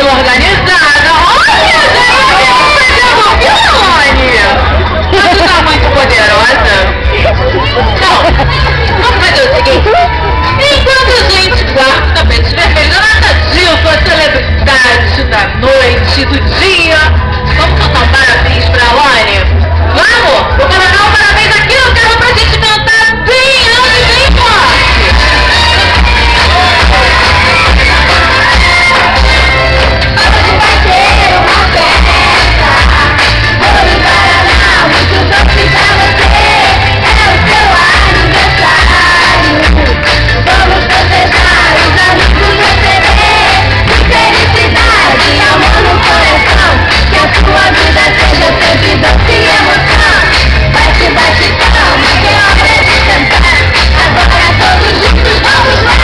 organizada. Olha, você Alane. Você tá muito poderosa. Então, vamos fazer o seguinte. Enquanto a gente guarda o tapete vermelho, nada disso, a celebridade da noite, do dia, vamos cantar um parabéns pra Alane? Vamos? Vou colocar um parabéns aqui no carro pra gente cantar bem alto e bem forte. Hoje vai ter uma festa, bolo e guaraná, muito doce pra você, é o seu aniversário. Vamos festejar, os amigos receber, felicidade, amor no coração, que a sua vida seja sempre doce e emoção. Bate, bate palma, que é hora de cantar, agora todos juntos vamos lá.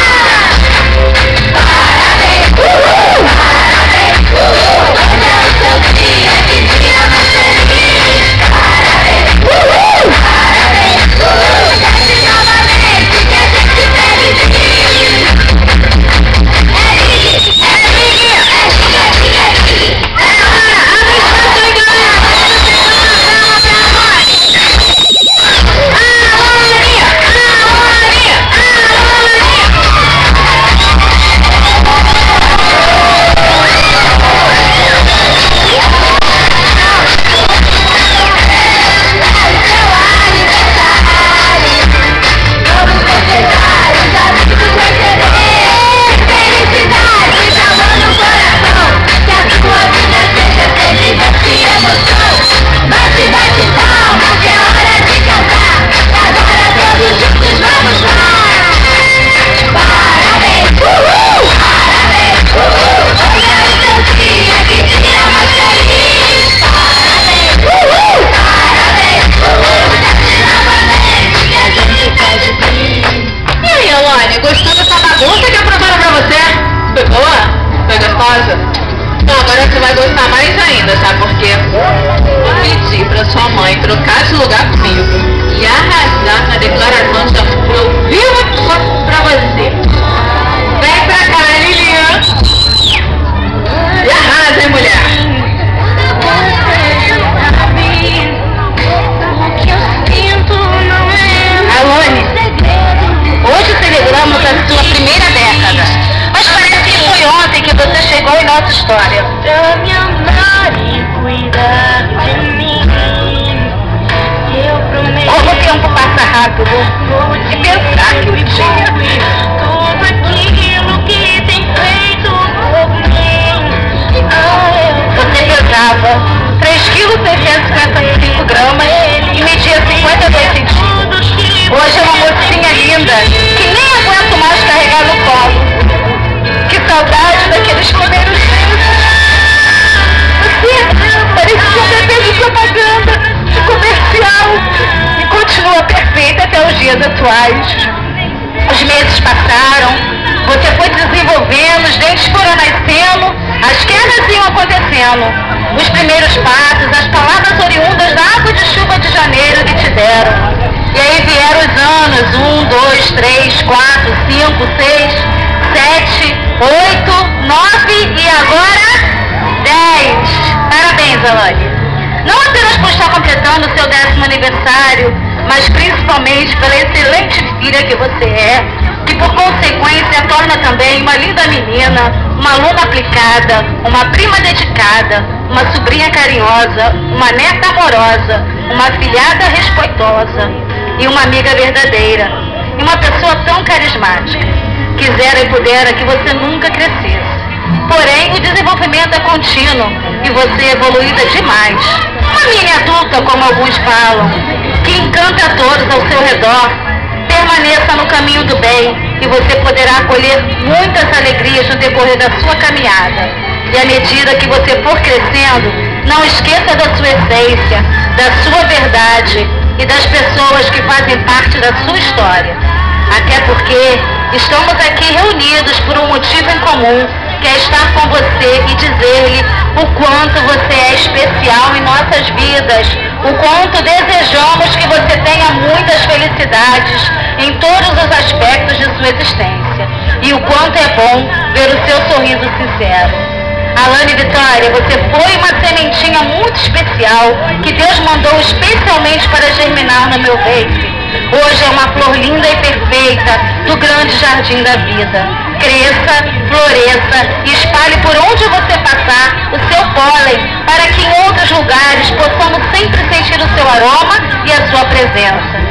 Parabéns, parabéns, hoje é o seu dia, que dia mais feliz. Parabéns, parabéns, cante novamente, que a gente feliz. Gostou dessa bagunça que aprovaram pra você? Foi boa? Foi gostosa? Então agora você vai gostar mais ainda, sabe por quê? Vou pedir pra sua mãe trocar de lugar comigo e arrasar na declaração de amor. Eu vivo pra você. Vem pra cá, Lilian. E arrasa, hein, mulher? Alane, hoje celebramos a sua primeira década, mas parece que foi ontem que você chegou em nossa história. Pra me amar e cuidar de mim, eu prometo. Como o tempo passa rápido, e pensar que o dia, tudo aquilo que tem feito por mim. Você pesava 3,655 gramas e media 52 centímetros. Hoje é uma mocinha linda, que nem aguento mais carregar no colo. Que saudade daqueles primeiros dias. Você parecia um bebê de propaganda, de comercial, e continua perfeita até os dias atuais. Os meses passaram, você foi desenvolvendo, os dentes foram nascendo, as quedas iam acontecendo. Os primeiros passos, as palavras oriundas da água de chuva de janeiro que te deram. E aí vieram os anos, 1, 2, 3, 4, 5, 6, 7, 8, 9 e agora 10. Parabéns, Alane. Não apenas por estar completando o seu 10º aniversário, mas principalmente pela excelente filha que você é, que por consequência torna também uma linda menina, uma aluna aplicada, uma prima dedicada, uma sobrinha carinhosa, uma neta amorosa, uma afilhada respeitosa e uma amiga verdadeira, e uma pessoa tão carismática. Quisera e pudera que você nunca crescesse. Porém, o desenvolvimento é contínuo e você é evoluída demais. Uma mini adulta, como alguns falam, que encanta a todos ao seu redor. Permaneça no caminho do bem e você poderá colher muitas alegrias no decorrer da sua caminhada. E à medida que você for crescendo, não esqueça da sua essência, da sua verdade e das pessoas que fazem parte da sua história. Até porque estamos aqui reunidos por um motivo em comum, que é estar com você e dizer-lhe o quanto você é especial em nossas vidas, o quanto desejamos que você tenha muitas felicidades em todos os aspectos de sua existência, e o quanto é bom ver o seu sorriso sincero. Alane Vitória, você foi uma sementinha muito especial que Deus mandou especialmente para germinar no meu ventre. Hoje é uma flor linda e perfeita do grande jardim da vida. Cresça, floresça e espalhe por onde você passar o seu pólen para que em outros lugares possamos sempre sentir o seu aroma e a sua presença.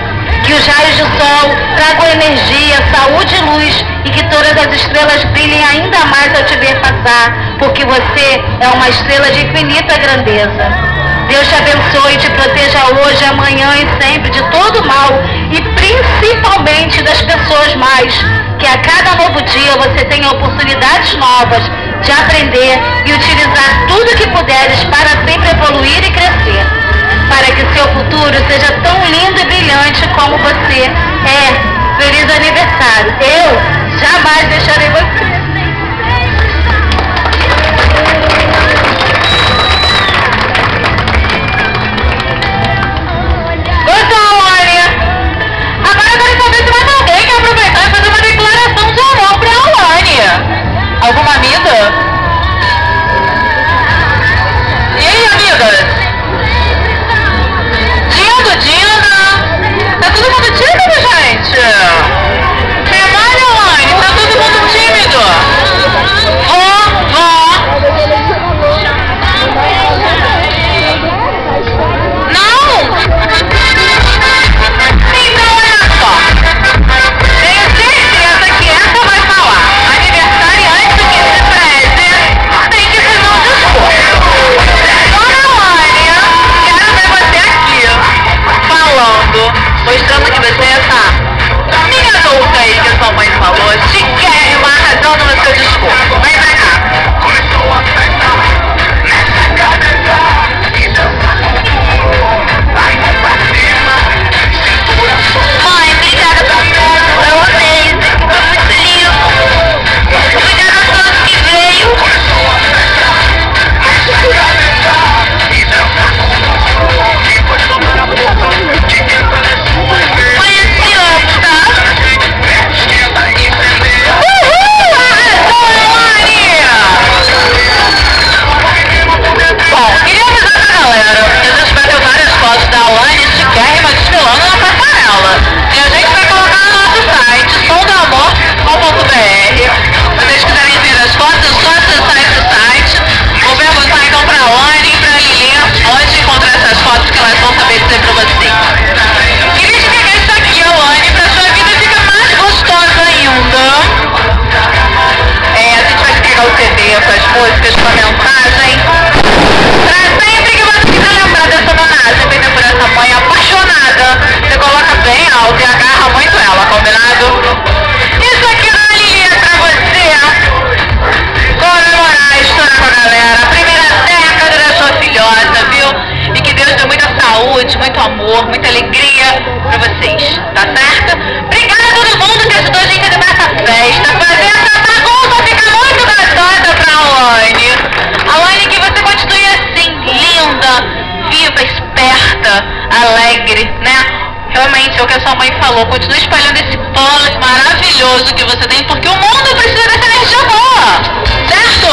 Que os raios do sol tragam energia, saúde e luz e que todas as estrelas brilhem ainda mais ao te ver passar, porque você é uma estrela de infinita grandeza. Deus te abençoe e te proteja hoje, amanhã e sempre de todo mal e principalmente das pessoas mais. Que a cada novo dia você tenha oportunidades novas de aprender e utilizar tudo que puderes para sempre evoluir e crescer. Para que seu futuro seja tão lindo e brilhante como você é. Feliz aniversário. Eu jamais deixarei você. Alguma amiga? E aí, amigas? Dina! Tá todo mundo tímido, gente? Trabalha, Alane, tá todo mundo tímido? Vó! Não! Então, olha só. Tenho certeza que essa vai falar. Aniversariante que se preze tem que fazer um discurso. Dona Alane, quero ver você aqui, falando, mostrando que você tá minha adulta aí, que a sua mãe falou, chiquérrima, arrasando no seu discurso. Vem pra cá. Mãe, obrigada por tudo. Eu amei. Foi muito lindo. Obrigada a todos que veio. Mãe, eu te amo, tá? Uhul! Arrasou, Alane! Bom, queria avisar pra galera que a gente vai ter várias fotos da Alane chiquérrima desfilando na passarela. E a gente vai colocar no nosso site, somdoamor.com.br. Se vocês quiserem ver as fotos, é só acessar esse site. Vou perguntar então pra Alane e pra Lili onde encontrar essas fotos que elas vão saber dizer pra vocês. Queria te pegar isso aqui, Alane, pra sua vida ficar mais gostosa ainda. A gente vai te pegar o CD com as músicas, com a mensagem. Pra sempre que você quiser lembrar dessa homenagem feita por essa mãe apaixonada, você coloca bem alto e agarra muito ela, combinado? Isso aqui, Dona Lili, é pra você comemorar a história com a galera, a primeira década da sua filhota, viu? E que Deus dê muita saúde, muito amor, muita alegria pra vocês, tá certo? Obrigada a todo mundo que ajudou a gente a animar essa festa, fazer essa bagunça ficar muito gostosa pra Alane. Alane, que você continue assim, linda, viva, esperta, alegre, né? Realmente é o que a sua mãe falou, continue espalhando esse pólen maravilhoso que você tem, porque o mundo precisa dessa energia boa, certo?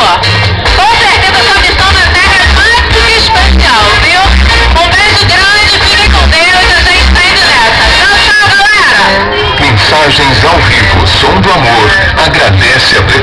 Com certeza a sua missão na Terra é mais do que especial, viu? Um beijo grande, fiquem com Deus, a gente tá indo nessa. Tchau, tchau, galera! Mensagens ao vivo, Som do Amor agradece a presença.